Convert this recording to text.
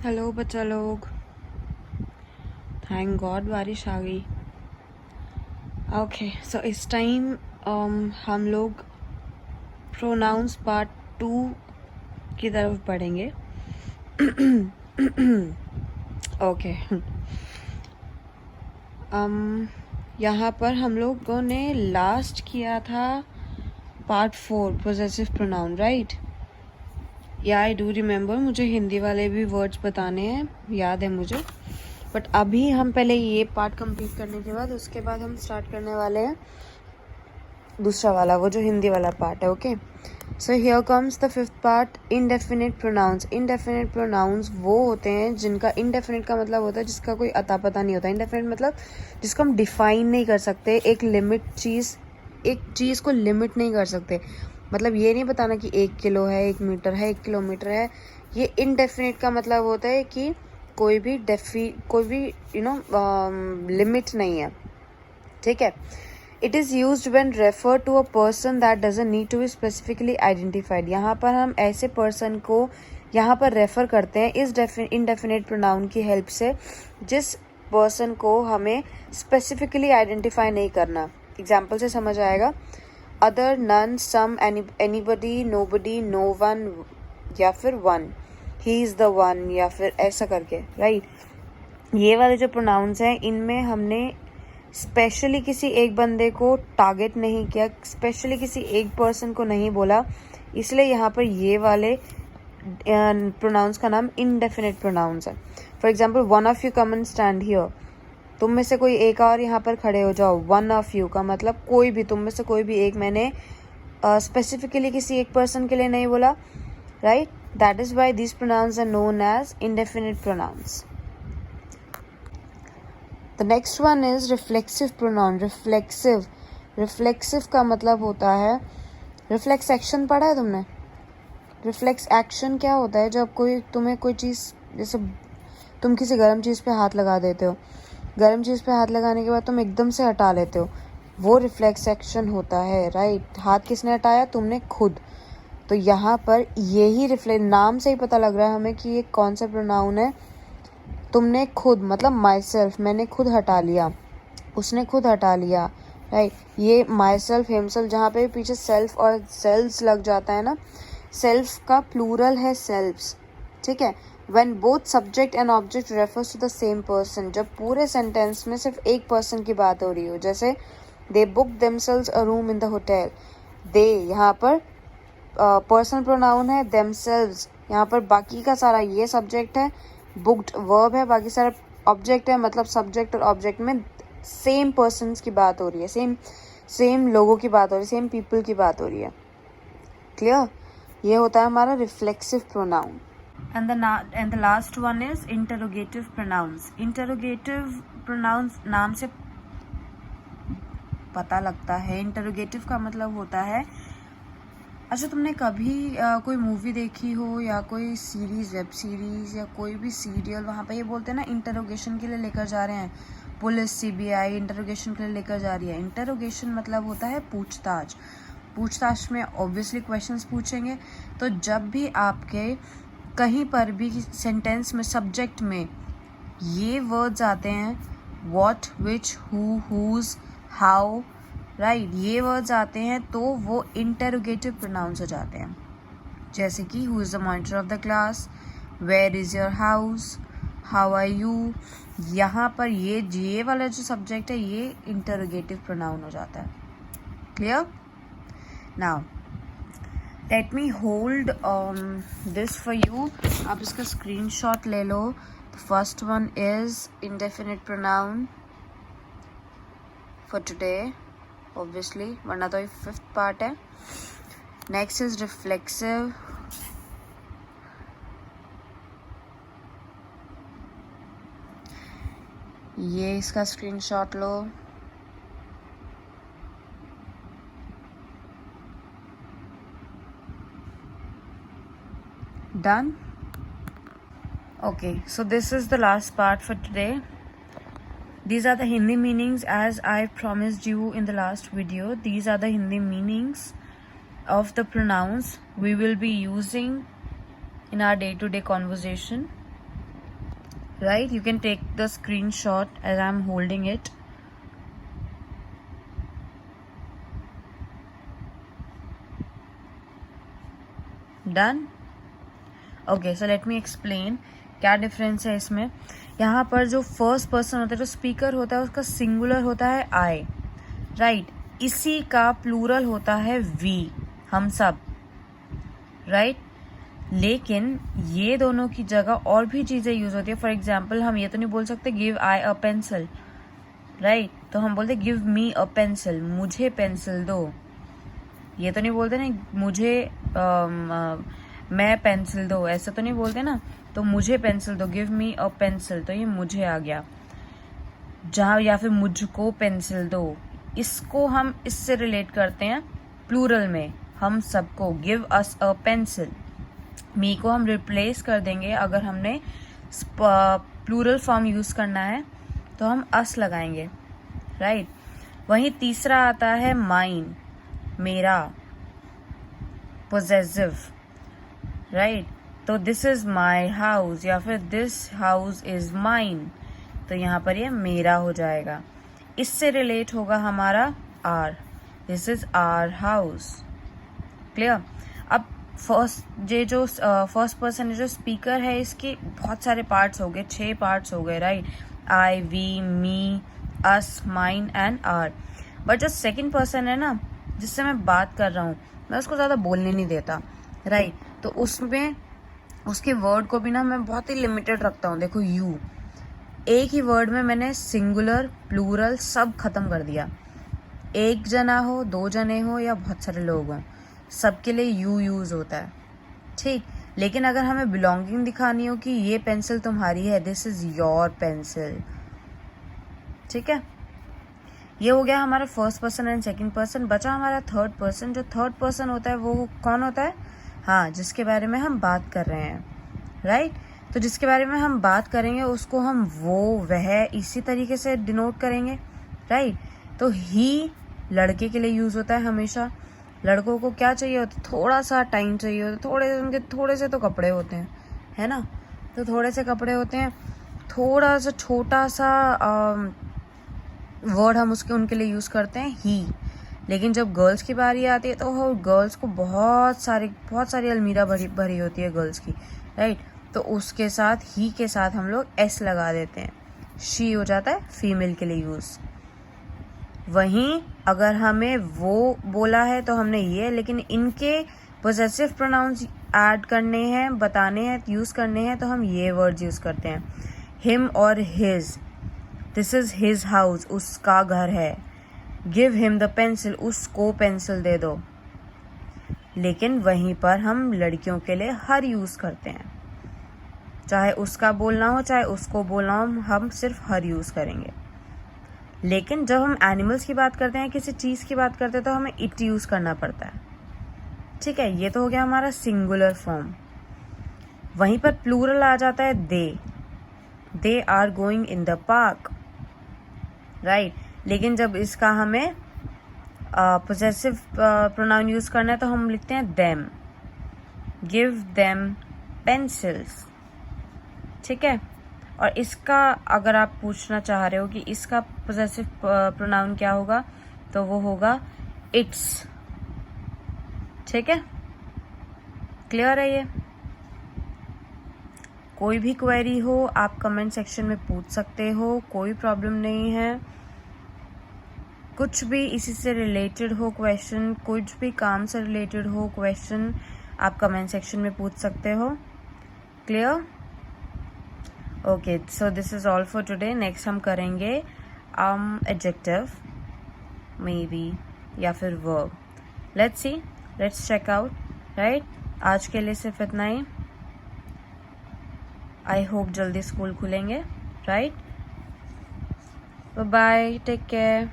Hello बच्चा लोग, thank God बारिश आ गई। ओके, सो इस टाइम हम लोग प्रोनाउंस पार्ट 2 की तरफ पढ़ेंगे। ओके, यहाँ पर हम लोगों ने लास्ट किया था पार्ट 4 पोजेसिव प्रोनाउन, राइट? या आई डू रिमेम्बर, मुझे हिंदी वाले भी वर्ड्स बताने हैं, याद है मुझे। बट अभी हम पहले ये पार्ट कंप्लीट करने के बाद उसके बाद हम स्टार्ट करने वाले हैं दूसरा वाला, वो जो हिंदी वाला पार्ट है। Okay, so here comes the fifth part, indefinite pronouns. Indefinite pronouns वो होते हैं जिनका, इनडेफिनिट का मतलब होता है जिसका कोई अता पता नहीं होता। इनडेफिनिट मतलब जिसको हम डिफाइन नहीं कर सकते, एक चीज़ को लिमिट नहीं कर सकते। मतलब ये नहीं बताना कि 1 किलो है, 1 मीटर है, 1 किलोमीटर है। ये इनडेफिनिट का मतलब होता है कि कोई भी लिमिट नहीं है, ठीक है। It is use when refer to a person that doesn't need to be specifically identified. यहाँ पर हम ऐसे पर्सन को यहाँ पर रेफर करते हैं इस इनडेफिनिट प्रोनाउन की हेल्प से जिस पर्सन को हमें स्पेसिफिकली आइडेंटिफाई नहीं करना। एग्जाम्पल से समझ आएगा। अदर, नन, सम, एनीबडी, नोबडी, नो वन, या फिर one, he is the one, या फिर ऐसा करके, राइट? ये वाले जो प्रोनाउंस हैं इनमें हमने स्पेशली किसी एक बंदे को टारगेट नहीं किया, स्पेशली किसी एक पर्सन को नहीं बोला, इसलिए यहाँ पर ये वाले प्रोनाउंस का नाम इनडेफिनिट प्रोनाउंस है। For example, one of you come and stand here. तुम में से कोई एक और यहाँ पर खड़े हो जाओ। वन ऑफ यू का मतलब कोई भी, तुम में से कोई भी एक। मैंने स्पेसिफिकली किसी एक पर्सन के लिए नहीं बोला, right? That is why this pronouns are known as indefinite pronouns. The next one is reflexive pronoun. Reflexive का मतलब होता है, रिफ्लेक्स एक्शन पढ़ा है तुमने? रिफ्लेक्स एक्शन क्या होता है? जब तुम्हें कोई चीज़, जैसे तुम किसी गर्म चीज़ पे हाथ लगा देते हो, गर्म चीज़ पे हाथ लगाने के बाद तुम एकदम से हटा लेते हो, वो रिफ्लेक्स एक्शन होता है, राइट? हाथ किसने हटाया? तुमने खुद। तो यहाँ पर यही रिफ्लेक्स, नाम से ही पता लग रहा है हमें कि ये कौन सा प्रोनाउन है। तुमने खुद मतलब माई सेल्फ, मैंने खुद हटा लिया, उसने खुद हटा लिया, राइट? ये माई सेल्फ, हिमसेल्फ, जहाँ पे पीछे सेल्फ और सेल्स लग जाता है ना, सेल्फ का प्लूरल है सेल्फ्स, ठीक है। When both subject and object refers to the same person, जब पूरे सेंटेंस में सिर्फ एक पर्सन की बात हो रही हो, जैसे they booked themselves a room in the hotel। they यहाँ पर पर्सनल प्रोनाउन है, themselves यहाँ पर बाकी का सारा ये सब्जेक्ट है, booked वर्ब है, बाकी सारा ऑब्जेक्ट है। मतलब सब्जेक्ट और ऑब्जेक्ट में सेम पर्सन्स की बात हो रही है, सेम लोगों की बात हो रही है, सेम पीपल की बात हो रही है। क्लियर? ये होता है हमारा reflexive pronoun. And the last one is interrogative pronouns. Interrogative pronouns नाम से पता लगता है, interrogative का मतलब होता है, अच्छा तुमने कभी कोई मूवी देखी हो या कोई सीरीज, वेब सीरीज या कोई भी सीरियल, वहाँ पे ये बोलते हैं ना इंटरोगेशन के लिए लेकर जा रहे हैं, पुलिस, सीबीआई इंटरोगेशन के लिए लेकर जा रही है। इंटरोगेशन मतलब होता है पूछताछ। पूछताछ में ऑब्वियसली क्वेश्चंस पूछेंगे। तो जब भी आपके कहीं पर भी सेंटेंस में सब्जेक्ट में ये वर्ड्स आते हैं, what, which, who, whose, how, right, ये वर्ड्स आते हैं तो वो इंटरोगेटिव प्रोनाउंस हो जाते हैं। जैसे कि who is the monitor of the class, where is your house, how are you. यहाँ पर ये वाला जो सब्जेक्ट है ये इंटरोगेटिव प्रोनाउन हो जाता है। Clear? Now let me hold this for you. आप इसका स्क्रीनशॉट ले लो। First one is indefinite pronoun for today, obviously, वरना तो ये फिफ्थ पार्ट है। नेक्स्ट इज रिफ्लेक्सिव, ये इसका स्क्रीनशॉट लो। Done? Okay, so this is the last part for today. These are the Hindi meanings as I promised you in the last video. These are the Hindi meanings of the pronouns we will be using in our day-to-day conversation. right? You can take the screenshot as I'm holding it. Done? Okay, so let me explain क्या difference है इसमें. यहाँ पर जो first person होता है, जो speaker होता है, उसका सिंगुलर होता है आई, राइट. इसी का प्लूरल होता है वी, हम सब, राइट. लेकिन ये दोनों की जगह और भी चीज़ें यूज होती है. फॉर एग्जाम्पल, हम ये तो नहीं बोल सकते give I a pencil, right. तो हम बोलते गिव मी अ पेंसिल, मुझे पेंसिल दो. ये तो नहीं बोलते ना मुझे मैं पेंसिल दो, ऐसा तो नहीं बोलते ना. तो मुझे पेंसिल दो, गिव मी अ पेंसिल, तो ये मुझे आ गया. जहाँ या फिर मुझको पेंसिल दो, इसको हम इससे रिलेट करते हैं प्लूरल में, हम सबको. गिव अस अ पेंसिल, मी को हम रिप्लेस कर देंगे. अगर हमने प्लूरल फॉर्म यूज करना है तो हम अस लगाएंगे, राइट. वहीं तीसरा आता है माइन, मेरा, पोजेसिव, राइट. तो दिस इज माई हाउस या फिर दिस हाउस इज माइन, तो यहाँ पर ये मेरा हो जाएगा. इससे रिलेट होगा हमारा our, this is our house. Clear. अब ये जो फर्स्ट पर्सन जो स्पीकर है, इसके बहुत सारे पार्ट्स हो गए, 6 पार्ट्स हो गए, right. I, we, me, us, mine and our. But जो सेकंड पर्सन है ना, जिससे मैं बात कर रहा हूँ, मैं उसको ज़्यादा बोलने नहीं देता, राइट. तो उसमें उसके वर्ड को भी ना मैं बहुत ही लिमिटेड रखता हूँ. देखो, यू, एक ही वर्ड में मैंने सिंगुलर, प्लूरल सब खत्म कर दिया. एक जना हो, 2 जने हो या बहुत सारे लोग हों, सबके लिए यू यूज होता है, ठीक. लेकिन अगर हमें बिलोंगिंग दिखानी हो कि ये पेंसिल तुम्हारी है, दिस इज योर पेंसिल, ठीक है. ये हो गया हमारा first person and second person. बचा हमारा थर्ड पर्सन. जो थर्ड पर्सन होता है वो कौन होता है? हाँ, जिसके बारे में हम बात कर रहे हैं, राइट. तो जिसके बारे में हम बात करेंगे उसको हम वो, वह इसी तरीके से डिनोट करेंगे, राइट. तो ही लड़के के लिए यूज होता है हमेशा. लड़कों को क्या चाहिए होता है? थोड़ा सा टाइम चाहिए होता है. उनके थोड़े से तो कपड़े होते हैं, है ना. तो थोड़े से कपड़े होते हैं, थोड़ा सा छोटा सा वर्ड हम उनके लिए यूज करते हैं ही. लेकिन जब गर्ल्स की बारी आती है तो गर्ल्स को बहुत सारी अलमीरा भरी होती है गर्ल्स की, राइट. तो उसके साथ, ही के साथ हम लोग एस लगा देते हैं, शी हो जाता है फीमेल के लिए यूज. वहीं अगर हमें वो बोला है तो हमने ये, लेकिन इनके पोजेसिव प्रोनाउंस ऐड करने हैं, बताने हैं, यूज करने हैं, तो हम ये वर्ड्स यूज करते हैं. हिम और his, this is his house, उसका घर है. गिव हिम द पेंसिल, उसको पेंसिल दे दो. लेकिन वहीं पर हम लड़कियों के लिए हर यूज करते हैं. चाहे उसका बोलना हो चाहे उसको बोलना हो, हम सिर्फ हर यूज करेंगे. लेकिन जब हम एनिमल्स की बात करते हैं, किसी चीज की बात करते हैं, तो हमें इट यूज करना पड़ता है, ठीक है. ये तो हो गया हमारा सिंगुलर फॉर्म. वहीं पर प्लूरल आ जाता है they are going in the park, right. लेकिन जब इसका हमें पोजेसिव प्रोनाउन यूज करना है तो हम लिखते हैं देम, गिव देम पेंसिल्स, ठीक है. और इसका अगर आप पूछना चाह रहे हो कि इसका पोजेसिव प्रोनाउन क्या होगा, तो वो होगा इट्स, ठीक है. क्लियर है ये? कोई भी क्वेरी हो आप कमेंट सेक्शन में पूछ सकते हो, कोई प्रॉब्लम नहीं है. कुछ भी इसी से रिलेटेड हो क्वेश्चन, कुछ भी काम से रिलेटेड हो क्वेश्चन, आप कमेंट सेक्शन में पूछ सकते हो. Clear? Okay, so this is all for today. Next हम करेंगे एडजेक्टिव मे बी या फिर verb. Let's see, let's check out, right. आज के लिए सिर्फ इतना ही. आई होप जल्दी स्कूल खुलेंगे, राइट. Bye, take care.